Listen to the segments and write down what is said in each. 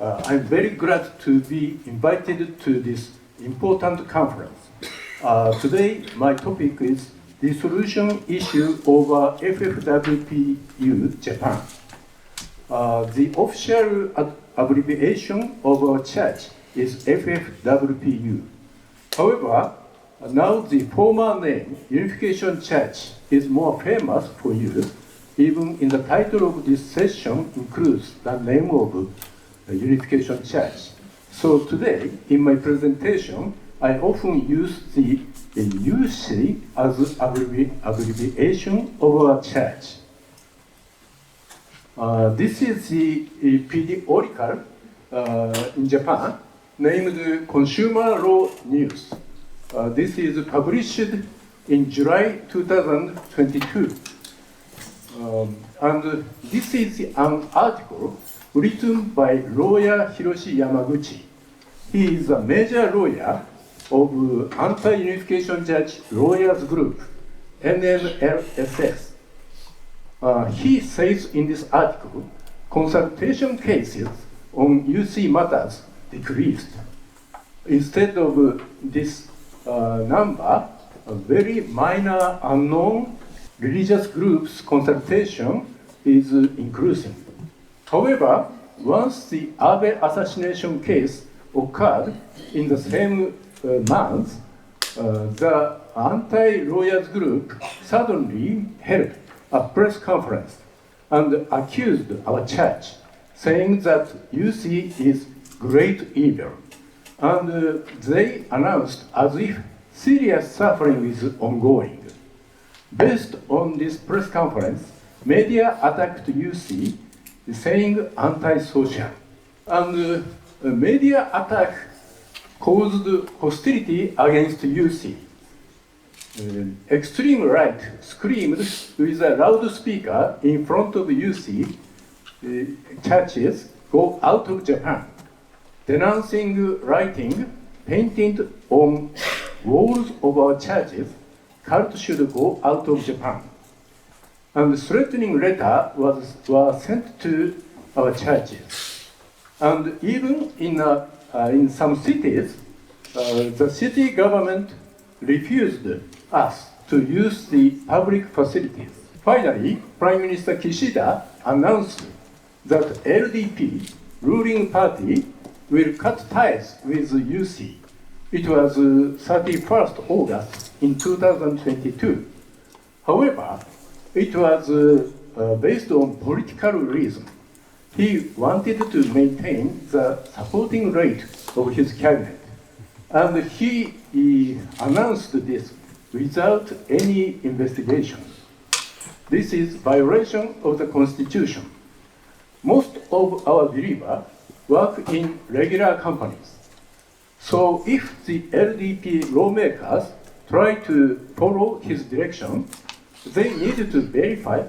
I'm very glad to be invited to this important conference. Today, my topic is dissolution issue over FFWPU Japan. The official abbreviation of our church is FFWPU. However, now the former name, Unification Church, is more famous for you. Even in the title of this session includes the name of Unification Church. So today, in my presentation, I often use the UC as abbreviation of our church. This is the periodical in Japan named Consumer Law News. This is published in July 2022. And this is an article written by lawyer Hiroshi Yamaguchi. He is a major lawyer of Anti-Unification Church Lawyers Group, NMLSS. He says in this article, consultation cases on UC matters decreased. Instead of this number, a very minor unknown religious groups consultation is increasing. However, once the Abe assassination case occurred in the same month, the anti-lawyers group suddenly held a press conference and accused our church, saying that UC is great evil. And they announced as if serious suffering is ongoing. Based on this press conference, media attacked UC, saying anti-social. And media attack caused hostility against UC. Extreme right screamed with a loudspeaker in front of UC, churches go out of Japan, denouncing writing painted on walls of our churches, cult should go out of Japan. And threatening letter was sent to our churches. And even in some cities, the city government refused us to use the public facilities. Finally, Prime Minister Kishida announced that LDP, ruling party, will cut ties with UC. It was 31st August in 2022. However, it was based on political reason. He wanted to maintain the supporting rate of his cabinet. And he announced this without any investigation. This is violation of the Constitution. Most of our believers work in regular companies. So if the LDP lawmakers try to follow his direction, they need to verify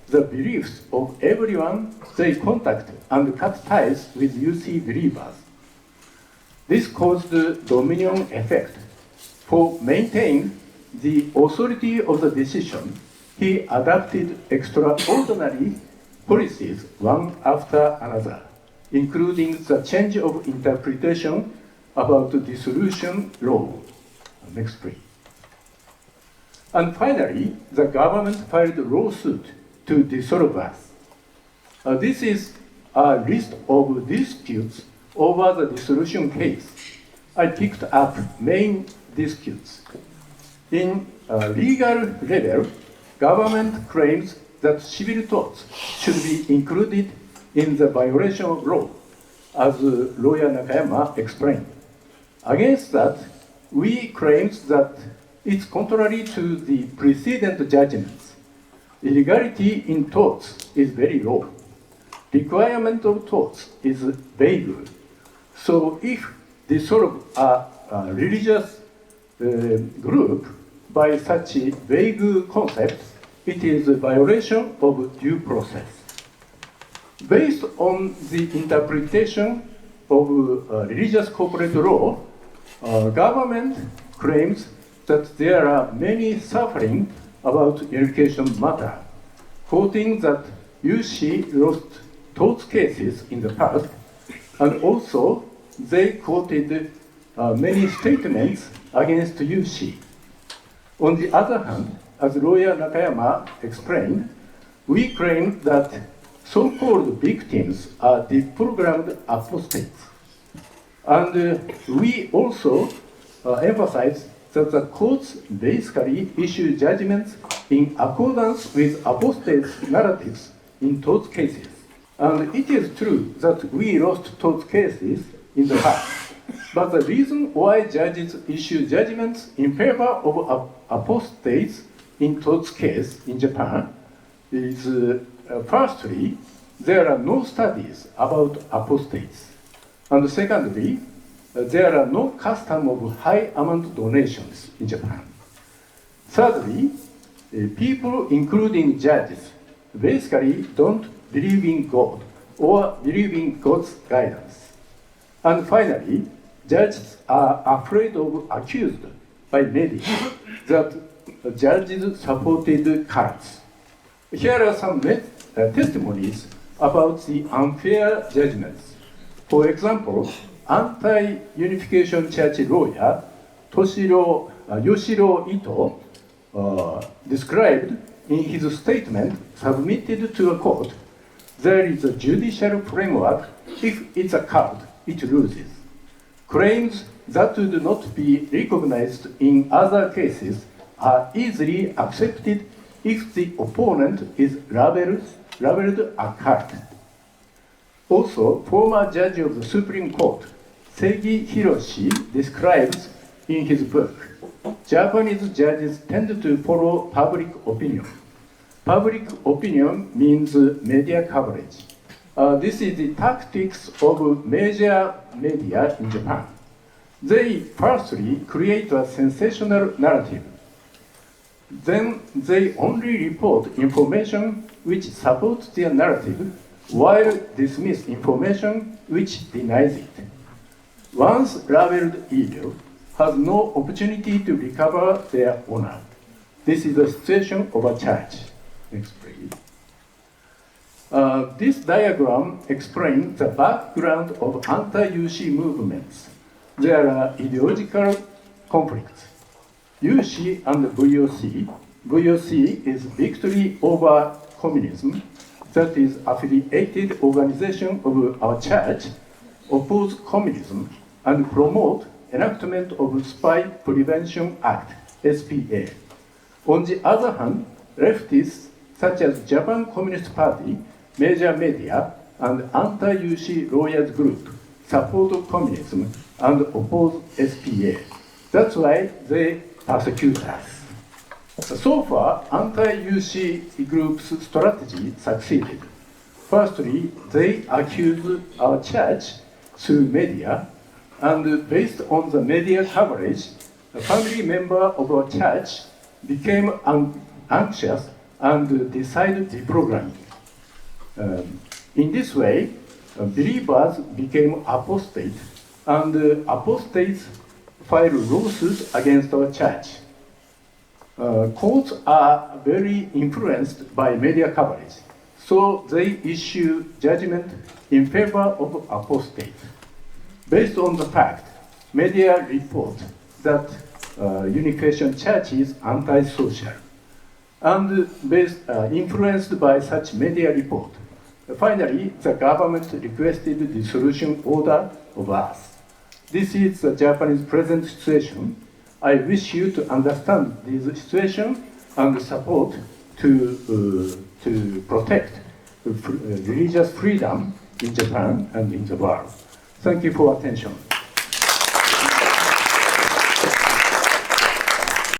the beliefs of everyone they contact and cut ties with UC believers. This caused dominion effect. For maintaining the authority of the decision, he adopted extraordinary policies one after another, including the change of interpretation about the dissolution law. Next, please. And finally, the government filed a lawsuit to dissolve us. This is a list of disputes over the dissolution case. I picked up main disputes. In legal level, government claims that civil torts should be included in the violation of law, as lawyer Nakayama explained. Against that, we claim that it's contrary to the precedent judgments. Illegality in torts is very low. Requirement of torts is vague. So if dissolve a religious group by such a vague concept, it is a violation of due process. Based on the interpretation of religious corporate law, government claims that there are many suffering about unification matter, quoting that UC lost torts cases in the past And also, they quoted many statements against Yushi. On the other hand, as lawyer Nakayama explained, we claim that so-called victims are deprogrammed apostates. And we also emphasize that the courts basically issue judgments in accordance with apostates' narratives in those cases. And it is true that we lost those cases in the past. But the reason why judges issue judgments in favor of apostates in those cases in Japan is, firstly, there are no studies about apostates. And secondly, there are no custom of high amount donations in Japan. Thirdly, people, including judges, basically don't believe in God or believe in God's guidance. And finally, judges are afraid of accused by media that judges supported cults. Here are some testimonies about the unfair judgments. For example, anti-Unification Church lawyer Yoshiro Ito described in his statement submitted to a court, there is a judicial framework. If it's a cult, it loses. Claims that would not be recognized in other cases are easily accepted if the opponent is labeled a cult. Also, former judge of the Supreme Court, Seigi Hiroshi, describes in his book, Japanese judges tend to follow public opinion. Public opinion means media coverage. This is the tactics of major media in Japan. They firstly create a sensational narrative. Then they only report information which supports their narrative, while dismiss information which denies it. Once labeled evil, has no opportunity to recover their honor. This is the situation of a church. Next, please. This diagram explains the background of anti-Yushi movements. There are ideological conflicts. Yushi and VOC. VOC is Victory Over Communism, that is affiliated organization of our church, oppose communism and promote enactment of Spy Prevention Act, SPA. On the other hand, leftists such as Japan Communist Party, major media, and anti-Yushi lawyers group support communism and oppose SPA. That's why they persecute us. So far, anti-Yushi group's strategy succeeded. Firstly, they accuse our church through media, and based on the media coverage, a family member of our church became anxious and decided deprogramming. In this way, believers became apostate, and apostates filed lawsuits against our church. Courts are very influenced by media coverage, so they issue judgment in favor of apostates. Based on the fact, media report that Unification Church is anti-social, and influenced by such media report, finally, the government requested the dissolution order of us. This is the Japanese present situation. I wish you to understand this situation and support to protect religious freedom in Japan and in the world. Thank you for attention.